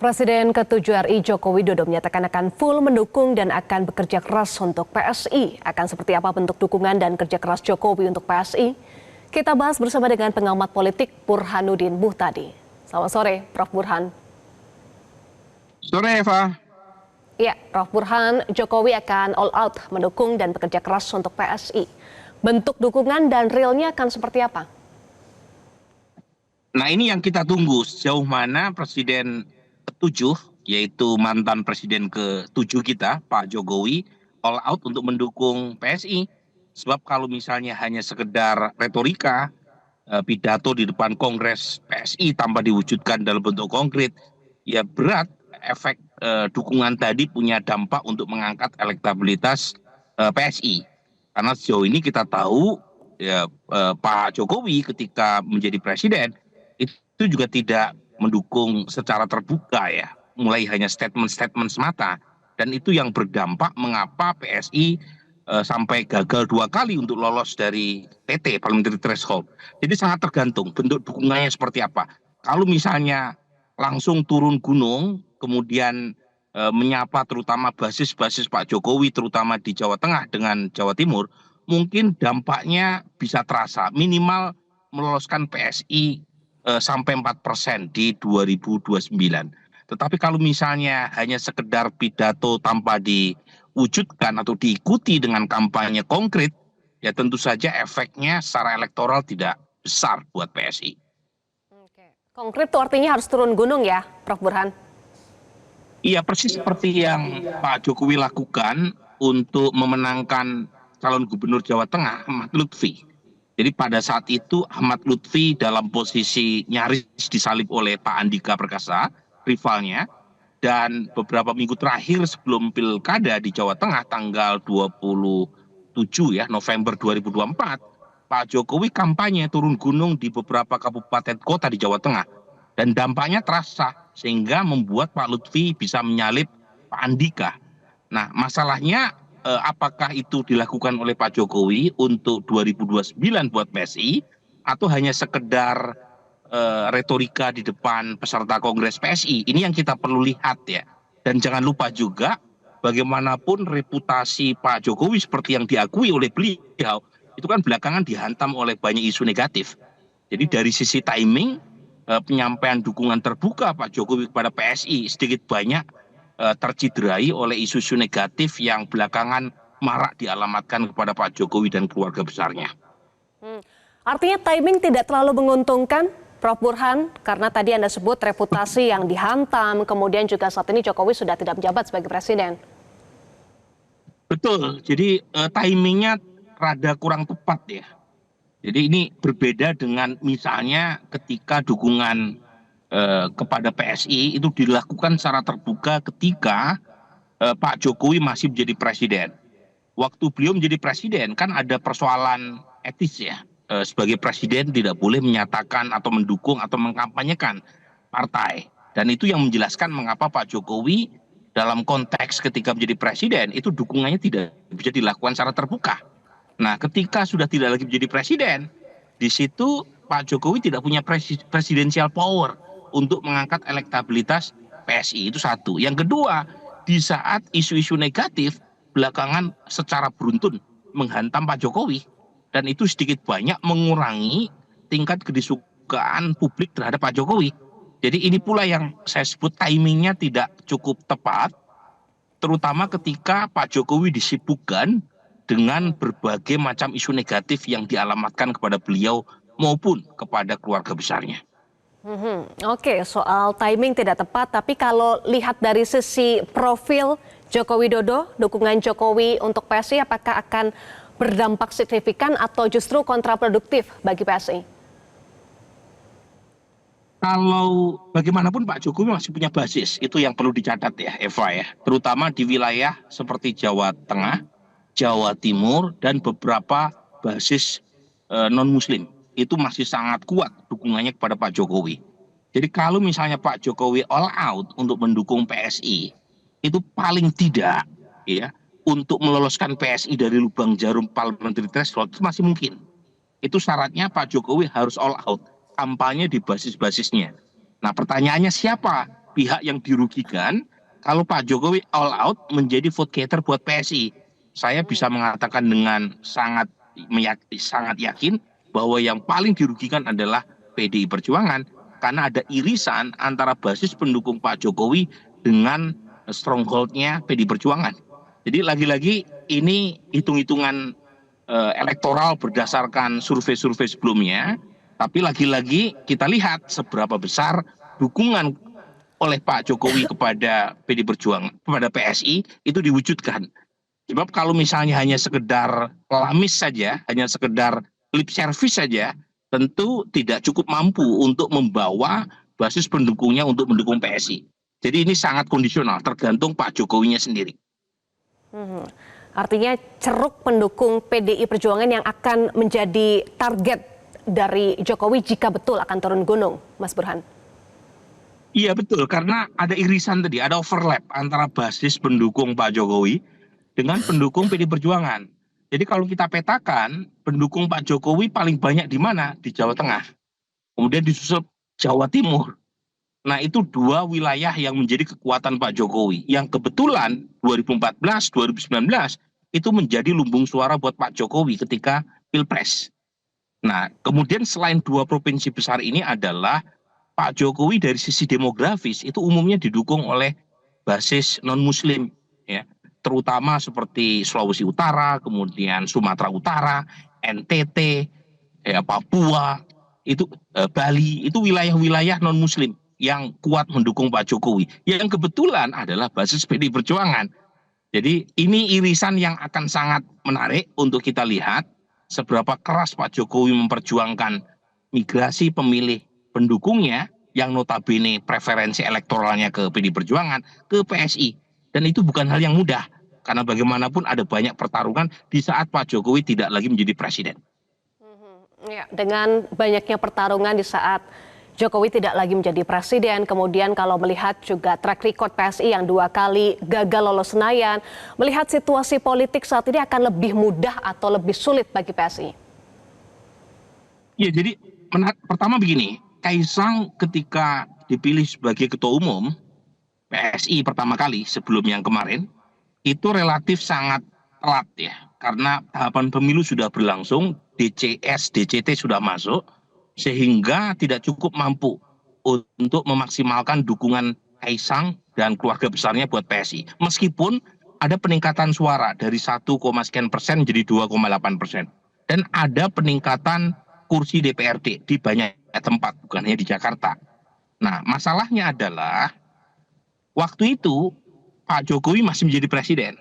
Presiden ke-7 RI Joko Widodo menyatakan akan full mendukung dan akan bekerja keras untuk PSI. Akan seperti apa bentuk dukungan dan kerja keras Jokowi untuk PSI? Kita bahas bersama dengan pengamat politik Burhanuddin Muhtadi. Selamat sore, Prof. Burhan. Sore, Eva. Ya, Prof. Burhan, Jokowi akan all out mendukung dan bekerja keras untuk PSI. Bentuk dukungan dan realnya akan seperti apa? Nah, ini yang kita tunggu sejauh mana Presiden ke-7, yaitu mantan Presiden ke-7 kita, Pak Jokowi, all out untuk mendukung PSI. Sebab kalau misalnya hanya sekedar retorika, pidato di depan Kongres PSI tanpa diwujudkan dalam bentuk konkret, ya berat efek dukungan tadi punya dampak untuk mengangkat elektabilitas PSI. Karena sejauh ini kita tahu ya, Pak Jokowi ketika menjadi presiden itu juga tidak mendukung secara terbuka ya, mulai hanya statement-statement semata, dan itu yang berdampak mengapa PSI sampai gagal 2 kali untuk lolos dari TT Parliamentary Threshold. Jadi sangat tergantung bentuk dukungannya seperti apa. Kalau misalnya langsung turun gunung, kemudian menyapa terutama basis-basis Pak Jokowi, terutama di Jawa Tengah dengan Jawa Timur, mungkin dampaknya bisa terasa, minimal meloloskan PSI sampai 4% di 2029. Tetapi kalau misalnya hanya sekedar pidato tanpa diwujudkan atau diikuti dengan kampanye konkret, ya tentu saja efeknya secara elektoral tidak besar buat PSI. Oke. Konkret itu artinya harus turun gunung ya, Prof. Burhan? Iya, persis seperti yang Pak Jokowi lakukan untuk memenangkan calon gubernur Jawa Tengah, Ahmad Lutfi. Jadi pada saat itu Ahmad Lutfi dalam posisi nyaris disalib oleh Pak Andika Perkasa, rivalnya, dan beberapa minggu terakhir sebelum pilkada di Jawa Tengah tanggal 27 ya November 2024, Pak Jokowi kampanye turun gunung di beberapa kabupaten kota di Jawa Tengah, dan dampaknya terasa sehingga membuat Pak Lutfi bisa menyalip Pak Andika. Nah, masalahnya apakah itu dilakukan oleh Pak Jokowi untuk 2029 buat PSI atau hanya sekedar retorika di depan peserta Kongres PSI? Ini yang kita perlu lihat ya. Dan jangan lupa juga bagaimanapun reputasi Pak Jokowi seperti yang diakui oleh beliau itu kan belakangan dihantam oleh banyak isu negatif. Jadi dari sisi timing penyampaian dukungan terbuka Pak Jokowi kepada PSI sedikit banyak terciderai oleh isu-isu negatif yang belakangan marak dialamatkan kepada Pak Jokowi dan keluarga besarnya. Artinya timing tidak terlalu menguntungkan, Prof. Burhan, karena tadi Anda sebut reputasi yang dihantam, kemudian juga saat ini Jokowi sudah tidak menjabat sebagai presiden. Betul, jadi timingnya rada kurang tepat ya. Jadi ini berbeda dengan misalnya ketika dukungan kepada PSI itu dilakukan secara terbuka ketika Pak Jokowi masih menjadi presiden. Waktu beliau menjadi presiden kan ada persoalan etis ya. Sebagai presiden tidak boleh menyatakan atau mendukung atau mengkampanyekan partai. Dan itu yang menjelaskan mengapa Pak Jokowi dalam konteks ketika menjadi presiden itu dukungannya tidak bisa dilakukan secara terbuka. Nah, ketika sudah tidak lagi menjadi presiden, di situ Pak Jokowi tidak punya presidensial power untuk mengangkat elektabilitas PSI. Itu satu. Yang kedua, di saat isu-isu negatif belakangan secara beruntun menghantam Pak Jokowi, dan itu sedikit banyak mengurangi tingkat kedisukaan publik terhadap Pak Jokowi. Jadi ini pula yang saya sebut timingnya tidak cukup tepat, terutama ketika Pak Jokowi disibukkan dengan berbagai macam isu negatif yang dialamatkan kepada beliau maupun kepada keluarga besarnya. Oke, soal timing tidak tepat, tapi kalau lihat dari sisi profil Joko Widodo, dukungan Jokowi untuk PSI apakah akan berdampak signifikan atau justru kontraproduktif bagi PSI? Kalau bagaimanapun Pak Jokowi masih punya basis, itu yang perlu dicatat ya Eva ya, terutama di wilayah seperti Jawa Tengah, Jawa Timur, dan beberapa basis non-Muslim. Itu masih sangat kuat dukungannya kepada Pak Jokowi. Jadi kalau misalnya Pak Jokowi all out untuk mendukung PSI, itu paling tidak ya untuk meloloskan PSI dari lubang jarum parliamentary threshold itu masih mungkin. Itu syaratnya Pak Jokowi harus all out, kampanye di basis-basisnya. Nah, pertanyaannya siapa pihak yang dirugikan kalau Pak Jokowi all out menjadi vote getter buat PSI. Saya bisa mengatakan dengan sangat yakin bahwa yang paling dirugikan adalah PDI Perjuangan karena ada irisan antara basis pendukung Pak Jokowi dengan strongholdnya PDI Perjuangan. Jadi lagi-lagi ini hitung-hitungan elektoral berdasarkan survei-survei sebelumnya, tapi lagi-lagi kita lihat seberapa besar dukungan oleh Pak Jokowi kepada PDI Perjuangan, kepada PSI itu diwujudkan. Sebab kalau misalnya hanya sekedar pelamis saja, hanya sekedar lip service saja, tentu tidak cukup mampu untuk membawa basis pendukungnya untuk mendukung PSI. Jadi ini sangat kondisional, tergantung Pak Jokowinya sendiri. Artinya ceruk pendukung PDI Perjuangan yang akan menjadi target dari Jokowi jika betul akan turun gunung, Mas Burhan. Iya betul, karena ada irisan tadi, ada overlap antara basis pendukung Pak Jokowi dengan pendukung PDI Perjuangan. Jadi kalau kita petakan, pendukung Pak Jokowi paling banyak di mana? Di Jawa Tengah. Kemudian disusul Jawa Timur. Nah itu dua wilayah yang menjadi kekuatan Pak Jokowi. Yang kebetulan 2014, 2019 itu menjadi lumbung suara buat Pak Jokowi ketika Pilpres. Nah kemudian selain dua provinsi besar ini adalah Pak Jokowi dari sisi demografis itu umumnya didukung oleh basis non-muslim, ya, terutama seperti Sulawesi Utara, kemudian Sumatera Utara, NTT, Papua, itu Bali, itu wilayah-wilayah non-muslim yang kuat mendukung Pak Jokowi. Yang kebetulan adalah basis PDI Perjuangan. Jadi ini irisan yang akan sangat menarik untuk kita lihat seberapa keras Pak Jokowi memperjuangkan migrasi pemilih pendukungnya yang notabene preferensi elektoralnya ke PDI Perjuangan, ke PSI. Dan itu bukan hal yang mudah, karena bagaimanapun ada banyak pertarungan di saat Pak Jokowi tidak lagi menjadi presiden. Ya, dengan banyaknya pertarungan di saat Jokowi tidak lagi menjadi presiden, kemudian kalau melihat juga track record PSI yang 2 kali gagal lolos Senayan, melihat situasi politik saat ini akan lebih mudah atau lebih sulit bagi PSI? Ya, jadi pertama begini, Kaisang ketika dipilih sebagai ketua umum PSI pertama kali sebelum yang kemarin, itu relatif sangat telat ya, karena tahapan pemilu sudah berlangsung, DCS, DCT sudah masuk, sehingga tidak cukup mampu untuk memaksimalkan dukungan Kaisang dan keluarga besarnya buat PSI. Meskipun ada peningkatan suara dari 1,sekian% jadi 2,8%. Dan ada peningkatan kursi DPRD di banyak tempat, bukan hanya di Jakarta. Nah, masalahnya adalah waktu itu Pak Jokowi masih menjadi presiden.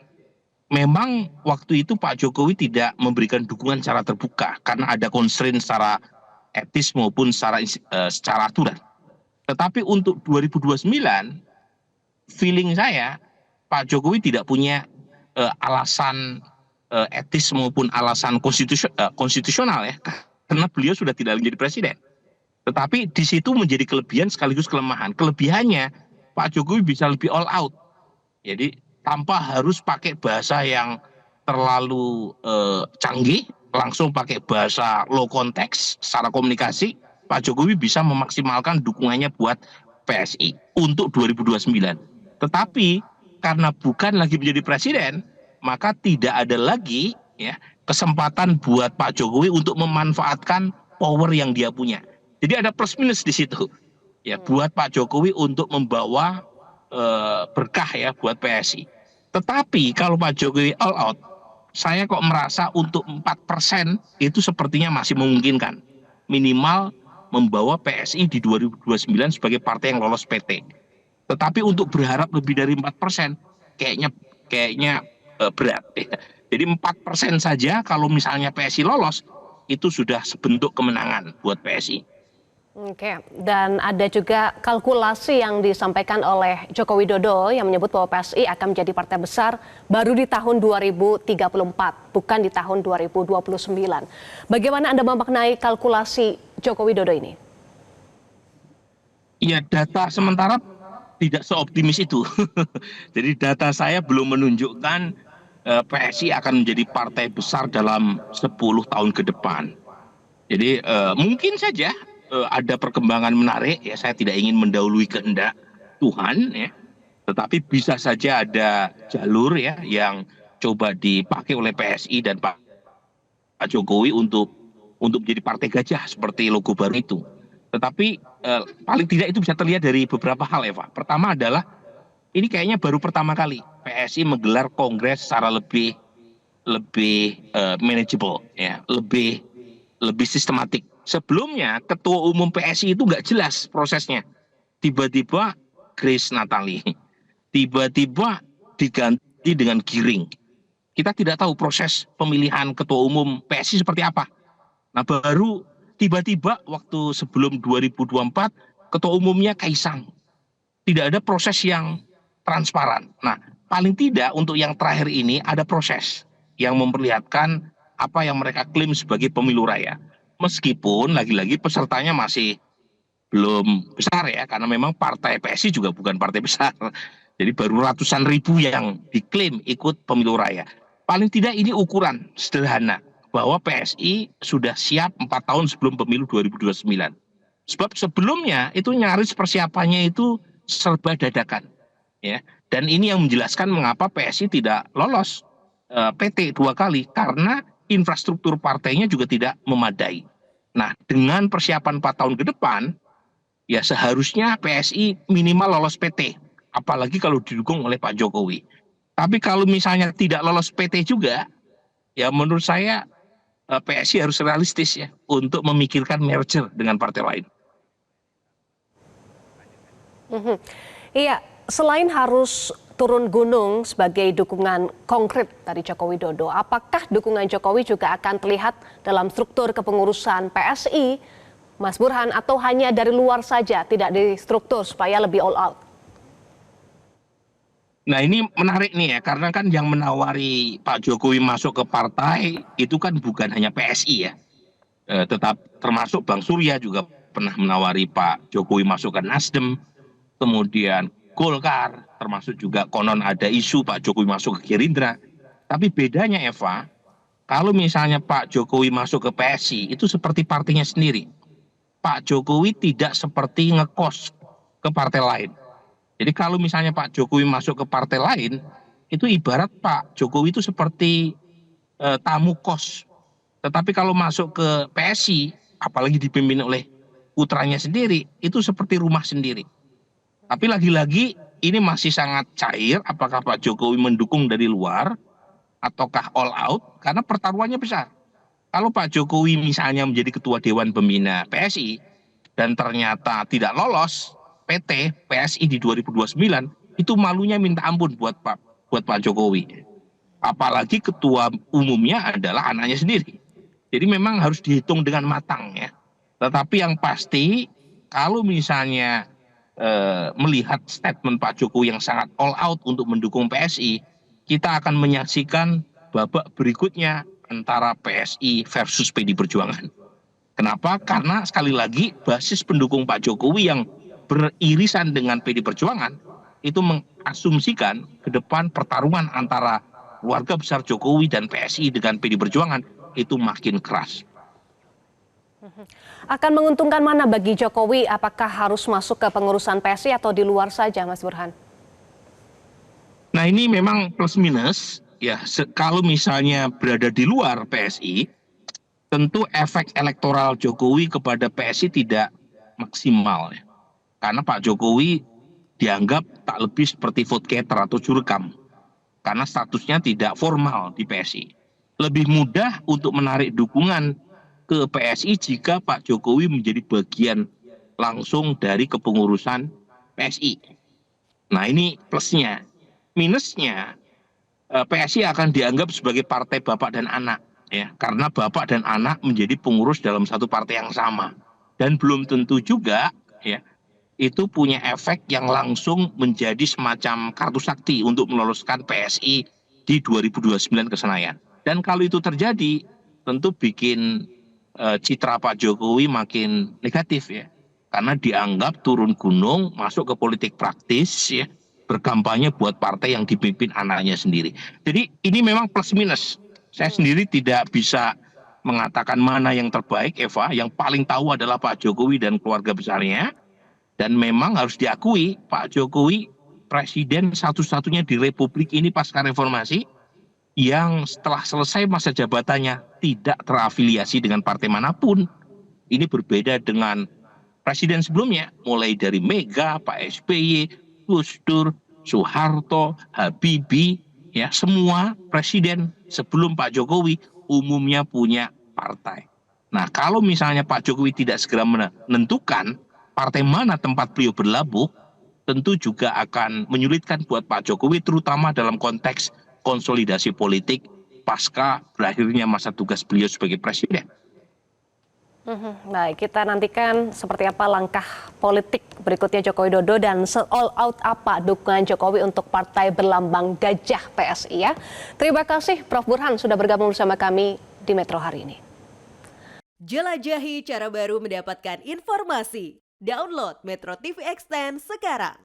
Memang waktu itu Pak Jokowi tidak memberikan dukungan secara terbuka karena ada constraint secara etis maupun secara aturan. Tetapi untuk 2029, feeling saya Pak Jokowi tidak punya alasan etis maupun alasan konstitusional ya, karena beliau sudah tidak menjadi presiden. Tetapi di situ menjadi kelebihan sekaligus kelemahan. Kelebihannya Pak Jokowi bisa lebih all out. Jadi tanpa harus pakai bahasa yang terlalu canggih, langsung pakai bahasa low context secara komunikasi, Pak Jokowi bisa memaksimalkan dukungannya buat PSI untuk 2029. Tetapi karena bukan lagi menjadi presiden, maka tidak ada lagi ya kesempatan buat Pak Jokowi untuk memanfaatkan power yang dia punya. Jadi ada plus minus di situ. Ya, buat Pak Jokowi untuk membawa berkah ya buat PSI. Tetapi kalau Pak Jokowi all out, saya kok merasa untuk 4% itu sepertinya masih memungkinkan. Minimal membawa PSI di 2029 sebagai partai yang lolos PT. Tetapi untuk berharap lebih dari 4%, kayaknya berat. Jadi 4% saja kalau misalnya PSI lolos, itu sudah sebentuk kemenangan buat PSI. Oke, dan ada juga kalkulasi yang disampaikan oleh Joko Widodo yang menyebut bahwa PSI akan menjadi partai besar baru di tahun 2034, bukan di tahun 2029. Bagaimana Anda memaknai kalkulasi Joko Widodo ini? Iya, data sementara tidak seoptimis itu. Jadi data saya belum menunjukkan PSI akan menjadi partai besar dalam 10 tahun ke depan. Jadi mungkin saja ada perkembangan menarik, ya saya tidak ingin mendahului kehendak Tuhan ya, tetapi bisa saja ada jalur ya yang coba dipakai oleh PSI dan Pak Jokowi untuk menjadi partai gajah seperti logo baru itu. Tetapi paling tidak itu bisa terlihat dari beberapa hal, Eva. Pertama adalah ini kayaknya baru pertama kali PSI menggelar kongres secara lebih manageable ya, lebih sistematik. Sebelumnya ketua umum PSI itu nggak jelas prosesnya. Tiba-tiba Grace Natali, tiba-tiba diganti dengan Giring. Kita tidak tahu proses pemilihan ketua umum PSI seperti apa. Nah, baru tiba-tiba waktu sebelum 2024 ketua umumnya Kaisang. Tidak ada proses yang transparan. Nah, paling tidak untuk yang terakhir ini ada proses yang memperlihatkan apa yang mereka klaim sebagai pemilu raya. Meskipun lagi-lagi pesertanya masih belum besar ya, karena memang partai PSI juga bukan partai besar. Jadi baru ratusan ribu yang diklaim ikut pemilu raya. Paling tidak ini ukuran sederhana bahwa PSI sudah siap 4 tahun sebelum pemilu 2029. Sebab sebelumnya itu nyaris persiapannya itu serba dadakan. Ya. Dan ini yang menjelaskan mengapa PSI tidak lolos PT 2 kali, karena infrastruktur partainya juga tidak memadai. Nah, dengan persiapan 4 tahun ke depan, ya seharusnya PSI minimal lolos PT, apalagi kalau didukung oleh Pak Jokowi. Tapi kalau misalnya tidak lolos PT juga, ya menurut saya PSI harus realistis ya untuk memikirkan merger dengan partai lain. Iya, selain harus turun gunung sebagai dukungan konkret dari Joko Widodo, apakah dukungan Jokowi juga akan terlihat dalam struktur kepengurusan PSI, Mas Burhan, atau hanya dari luar saja, tidak di struktur supaya lebih all out? Nah, ini menarik nih ya, karena kan yang menawari Pak Jokowi masuk ke partai itu kan bukan hanya PSI ya, tetap termasuk Bang Surya juga pernah menawari Pak Jokowi masuk ke Nasdem, kemudian Golkar, termasuk juga konon ada isu Pak Jokowi masuk ke Gerindra. Tapi bedanya Eva, kalau misalnya Pak Jokowi masuk ke PSI itu seperti partainya sendiri. Pak Jokowi tidak seperti ngekos ke partai lain. Jadi kalau misalnya Pak Jokowi masuk ke partai lain, itu ibarat Pak Jokowi itu seperti tamu kos. Tetapi kalau masuk ke PSI, apalagi dipimpin oleh putranya sendiri, itu seperti rumah sendiri. Tapi lagi-lagi ini masih sangat cair, apakah Pak Jokowi mendukung dari luar, ataukah all out, karena pertaruhannya besar. Kalau Pak Jokowi misalnya menjadi ketua Dewan Pembina PSI, dan ternyata tidak lolos PT PSI di 2029, itu malunya minta ampun buat Pak Jokowi. Apalagi ketua umumnya adalah anaknya sendiri. Jadi memang harus dihitung dengan matang ya. Tetapi yang pasti kalau misalnya melihat statement Pak Jokowi yang sangat all out untuk mendukung PSI, kita akan menyaksikan babak berikutnya antara PSI versus PD Perjuangan. Kenapa? Karena sekali lagi basis pendukung Pak Jokowi yang beririsan dengan PD Perjuangan itu mengasumsikan ke depan pertarungan antara keluarga besar Jokowi dan PSI dengan PD Perjuangan itu makin keras. Akan menguntungkan mana bagi Jokowi? Apakah harus masuk ke pengurusan PSI atau di luar saja, Mas Burhan? Nah, ini memang plus minus ya. Kalau misalnya berada di luar PSI, tentu efek elektoral Jokowi kepada PSI tidak maksimal ya. Karena Pak Jokowi dianggap tak lebih seperti vote getter atau jurkam. Karena statusnya tidak formal di PSI. Lebih mudah untuk menarik dukungan ke PSI jika Pak Jokowi menjadi bagian langsung dari kepengurusan PSI. Nah, ini plusnya. Minusnya, PSI akan dianggap sebagai partai bapak dan anak. Ya, karena bapak dan anak menjadi pengurus dalam satu partai yang sama. Dan belum tentu juga ya, itu punya efek yang langsung menjadi semacam kartu sakti untuk meloloskan PSI di 2029 ke Senayan. Dan kalau itu terjadi, tentu bikin citra Pak Jokowi makin negatif ya. Karena dianggap turun gunung, masuk ke politik praktis ya, berkampanye buat partai yang dipimpin anaknya sendiri. Jadi ini memang plus minus. Saya sendiri tidak bisa mengatakan mana yang terbaik, Eva. Yang paling tahu adalah Pak Jokowi dan keluarga besarnya. Dan memang harus diakui Pak Jokowi presiden satu-satunya di Republik ini pasca reformasi yang setelah selesai masa jabatannya tidak terafiliasi dengan partai manapun. Ini berbeda dengan presiden sebelumnya, mulai dari Mega, Pak SBY, Gus Dur, Soeharto, Habibie, ya semua presiden sebelum Pak Jokowi umumnya punya partai. Nah, kalau misalnya Pak Jokowi tidak segera menentukan partai mana tempat beliau berlabuh, tentu juga akan menyulitkan buat Pak Jokowi, terutama dalam konteks konsolidasi politik pasca berakhirnya masa tugas beliau sebagai presiden. Baik, kita nantikan seperti apa langkah politik berikutnya Joko Widodo dan all out apa dukungan Jokowi untuk partai berlambang gajah PSI ya. Terima kasih Prof. Burhan sudah bergabung bersama kami di Metro hari ini. Jelajahi cara baru mendapatkan informasi. Download Metro TV Extend sekarang.